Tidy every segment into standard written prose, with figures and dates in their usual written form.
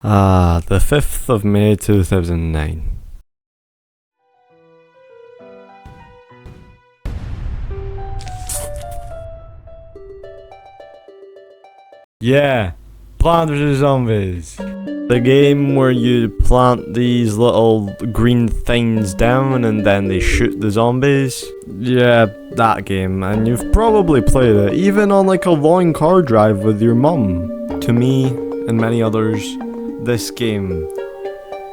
The 5th of May 2009. Yeah, Plant vs Zombies. The game where you plant these little green things down and then they shoot the zombies. Yeah, that game, and you've probably played it, even on like a long car drive with your mum. To me, and many others, this game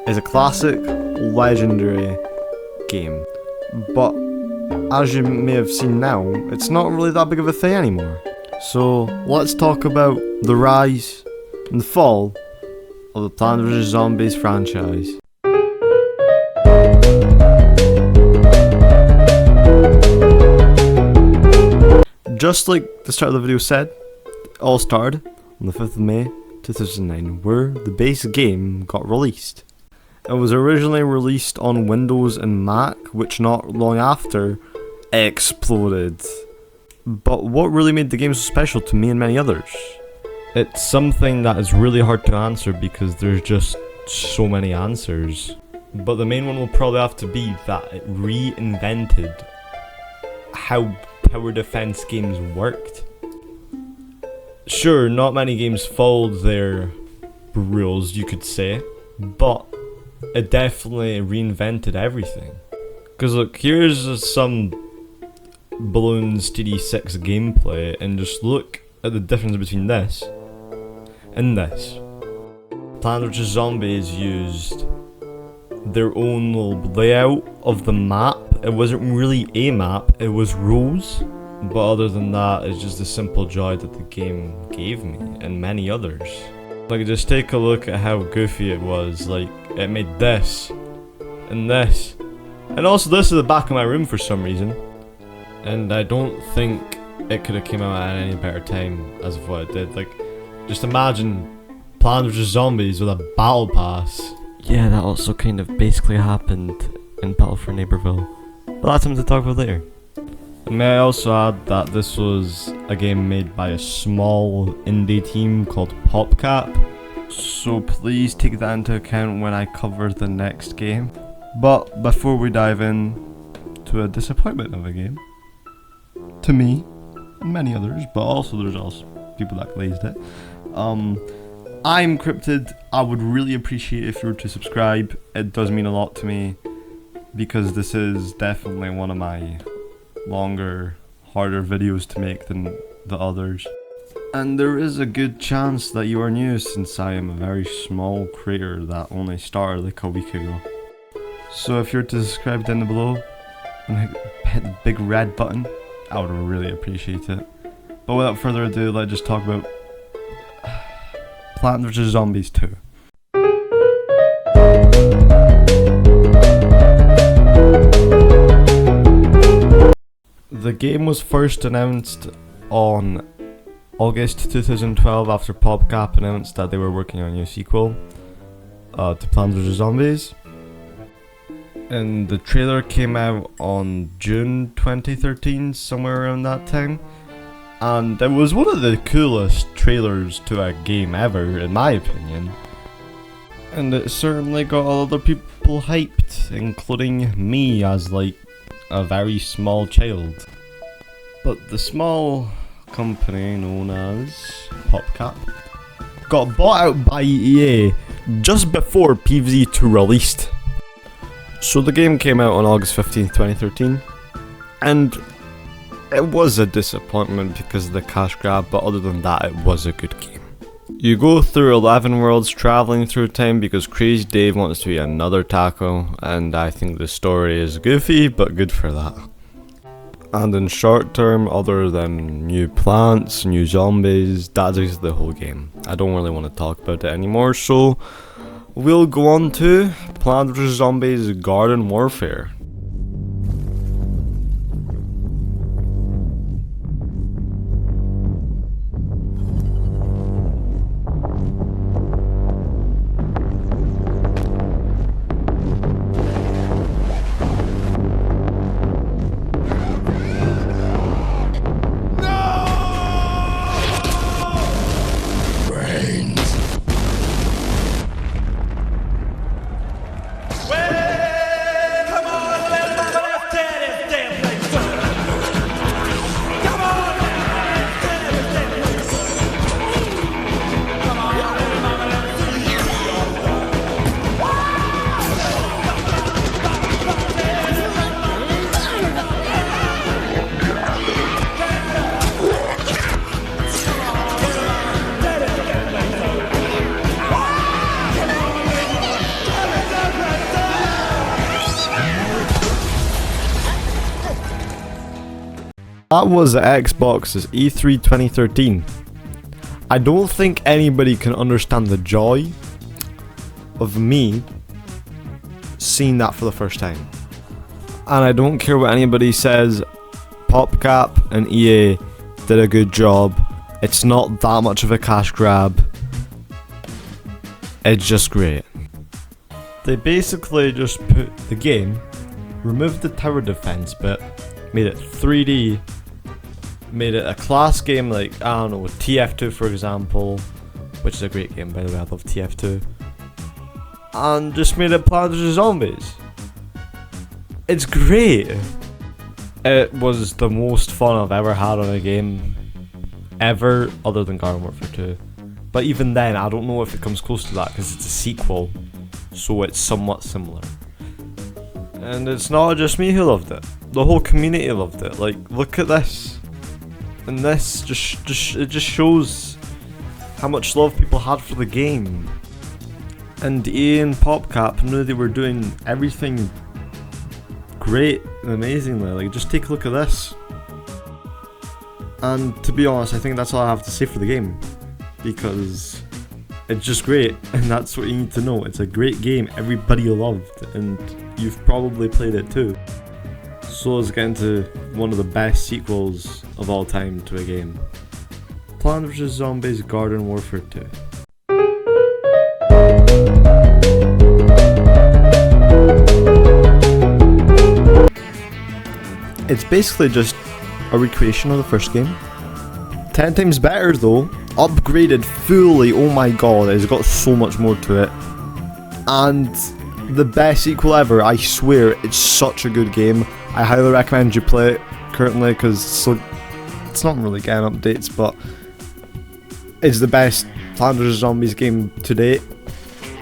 is a classic, legendary game. But as you may have seen now, it's not really that big of a thing anymore. So let's talk about the rise and fall of the Plant vs Zombies franchise. Just like the start of the video said, it all started on the 5th of May 2009, where the base game got released. It was originally released on Windows and Mac, which not long after exploded. But what really made the game so special to me and many others? It's something that is really hard to answer because there's just so many answers. But the main one will probably have to be that it reinvented how tower defense games worked. Sure, not many games followed their rules, you could say, but it definitely reinvented everything. Because look, here's some Balloons TD6 gameplay, and just look at the difference between this and this. Plant vs Zombies used their own little layout of the map. It wasn't really a map, it was rows. But other than that, it's just the simple joy that the game gave me, and many others. Like, just take a look at how goofy it was. Like, it made this, and this, and also this is the back of my room for some reason. And I don't think it could have came out at any better time as of what it did. Like, just imagine Plant vs Zombies with a battle pass. Yeah, that also kind of basically happened in Battle for Neighborville. But that's something to talk about later. And may I also add that this was a game made by a small indie team called PopCap. So please take that into account when I cover the next game. But before we dive in to a disappointment of a game, to me and many others, but also there's also people that glazed it. I'm Cryptid. I would really appreciate if you were to subscribe. It does mean a lot to me because this is definitely one of my longer, harder videos to make than the others. And there is a good chance that you are new since I am a very small creator that only started like a week ago. So if you're to subscribe down below and hit the big red button, I would really appreciate it. But without further ado, let's just talk about Plant vs Zombies 2. The game was first announced on August 2012 after PopCap announced that they were working on a new sequel to Plant vs Zombies. And the trailer came out on June 2013, somewhere around that time. And it was one of the coolest trailers to a game ever, in my opinion. And it certainly got a lot of people hyped, including me as like a very small child. But the small company known as PopCap got bought out by EA just before PVZ 2 released. So the game came out on August 15th, 2013, and it was a disappointment because of the cash grab, but other than that, it was a good game. You go through 11 worlds traveling through time because Crazy Dave wants to eat another taco, and I think the story is goofy, but good for that. And in short term, other than new plants, new zombies, that's just the whole game. I don't really want to talk about it anymore, so we'll go on to Plant vs Zombies Garden Warfare. That was Xbox's E3 2013. I don't think anybody can understand the joy of me seeing that for the first time. And I don't care what anybody says, PopCap and EA did a good job. It's not that much of a cash grab. It's just great. They basically just put the game, removed the tower defense bit, made it 3D, made it a class game like, I don't know, with TF2 for example, which is a great game by the way, I love TF2, and just made it Plants vs Zombies. It's great. It was the most fun I've ever had on a game, ever, other than Garden Warfare 2. But even then, I don't know if it comes close to that because it's a sequel, so it's somewhat similar. And it's not just me who loved it. The whole community loved it. Like, look at this. And this it just shows how much love people had for the game. And EA and PopCap knew they were doing everything great and amazingly. Like, just take a look at this. And to be honest, I think that's all I have to say for the game, because it's just great, and that's what you need to know. It's a great game everybody loved, and you've probably played it too. So let's get into one of the best sequels of all time to a game. Plants vs Zombies Garden Warfare 2. It's basically just a recreation of the first game. 10 times better though, upgraded fully, oh my god, it's got so much more to it. And the best sequel ever, I swear, it's such a good game. I highly recommend you play it currently, because it's not really getting updates, but it's the best Plants vs Zombies game to date,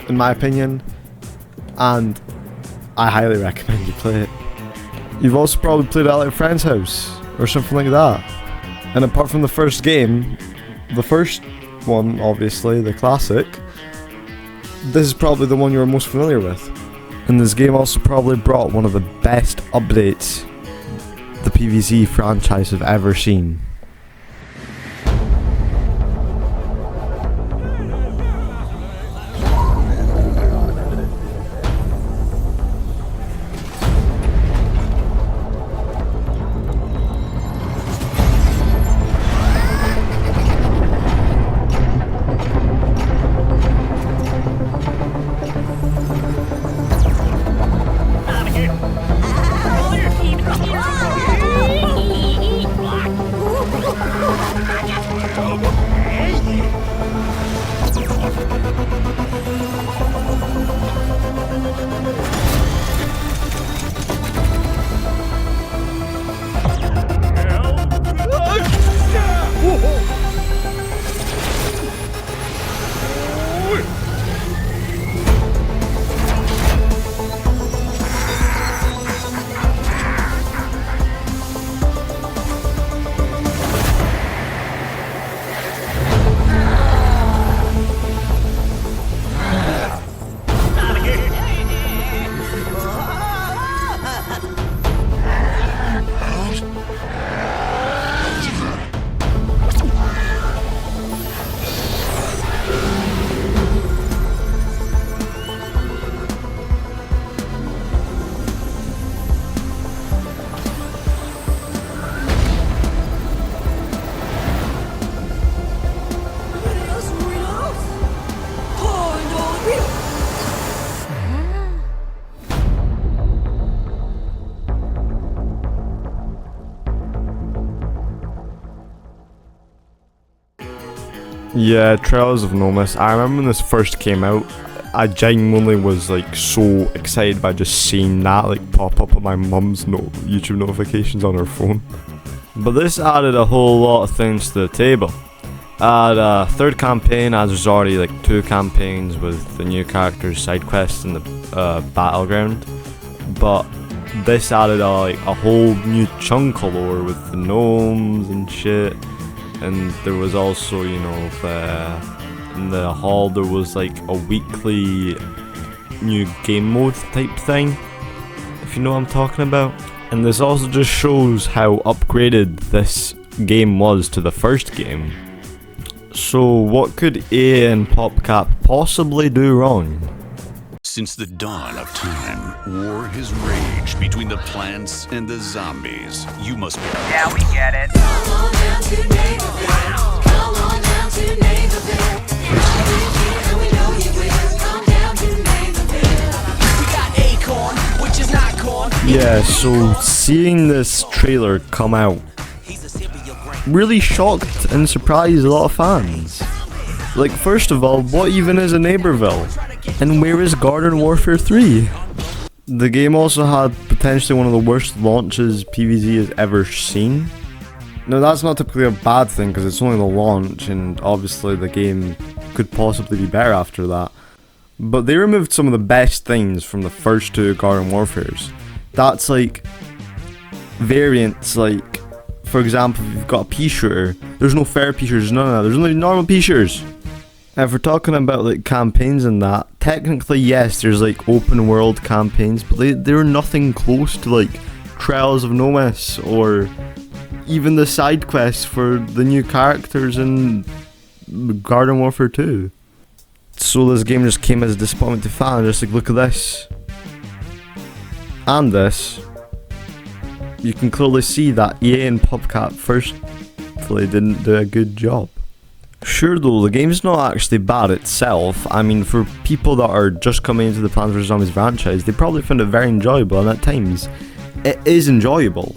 in my opinion, and I highly recommend you play it. You've also probably played it at a friend's house, or something like that. And apart from the first game, the first one, obviously, the classic, this is probably the one you're most familiar with. And this game also probably brought one of the best updates the PVZ franchise have ever seen. Yeah, Trails of Nomis. I remember when this first came out, I genuinely was like so excited by just seeing that like pop up on my mum's YouTube notifications on her phone. But this added a whole lot of things to the table. Add a third campaign, as there's already like 2 campaigns with the new characters, side quests, and the battleground. But this added a whole new chunk of lore with the gnomes and shit. And there was also, you know, in the hall there was like a weekly new game mode type thing, if you know what I'm talking about. And this also just shows how upgraded this game was to the first game. So what could EA and PopCap possibly do wrong? Since the dawn of time, war has raged between the plants and the zombies. You must be... Yeah, we get it. Come on down to Neighborville. Come on down to Neighborville. And we know you will. Come down to Neighborville. We got acorn, which is not corn. Yeah, so seeing this trailer come out really shocked and surprised a lot of fans. Like, first of all, what even is a Neighborville? And where is Garden Warfare 3? The game also had potentially one of the worst launches PVZ has ever seen. Now that's not typically a bad thing because it's only the launch and obviously the game could possibly be better after that. But they removed some of the best things from the first two Garden Warfares. That's like variants, like for example if you've got a pea shooter, there's no fair pea shooters, none of that, there's only normal pea shooters. Now if we're talking about like campaigns and that, technically yes, there's like open world campaigns, but they're nothing close to like Trials of Nomis or even the side quests for the new characters in Garden Warfare 2. So this game just came as a disappointment to fans, just like look at this. And this. You can clearly see that EA and PopCap firstly didn't do a good job. Sure though, the game's not actually bad itself. I mean, for people that are just coming into the Plants vs Zombies franchise, they probably found it very enjoyable, and at times, it is enjoyable.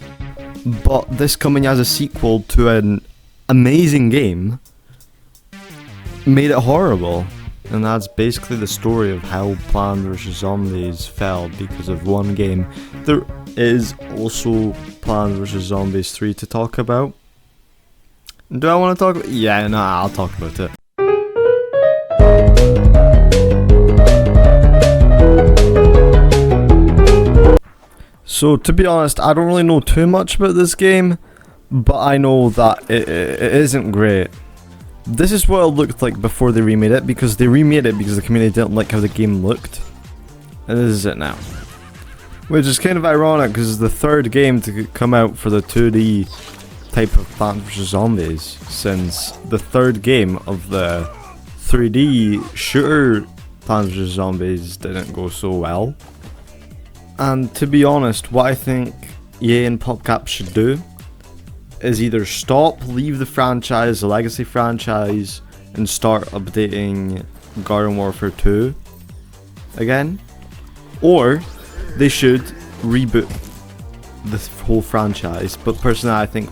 But this coming as a sequel to an amazing game made it horrible. And that's basically the story of how Plants vs Zombies fell because of one game. There is also Plants vs Zombies 3 to talk about. Do I want to talk about it? Yeah, no, I'll talk about it. So, to be honest, I don't really know too much about this game, but I know that it isn't great. This is what it looked like before they remade it, because they remade it because the community didn't like how the game looked. And this is it now. Which is kind of ironic, because it's the third game to come out for the 2D type of Plants vs Zombies, since the third game of the 3D shooter Plants vs Zombies didn't go so well. And to be honest, what I think EA and PopCap should do is either leave the franchise, the legacy franchise, and start updating Garden Warfare 2 again, or they should reboot this whole franchise. But personally, I think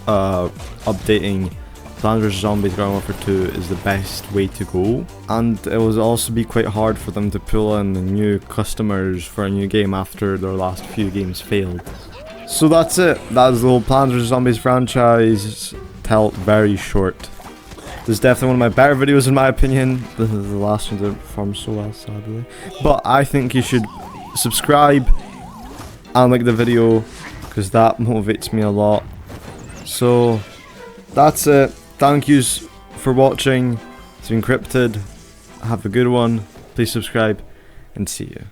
updating Plants vs Zombies Garden Warfare 2 is the best way to go, and it will also be quite hard for them to pull in new customers for a new game after their last few games failed. So that's it. That's the whole Plants vs Zombies franchise, told very short. This is definitely one of my better videos in my opinion. The last one didn't perform so well, sadly. But I think you should subscribe and like the video, because that motivates me a lot. So that's it. Thank yous for watching. It's been Cryptid. Have a good one. Please subscribe and see you.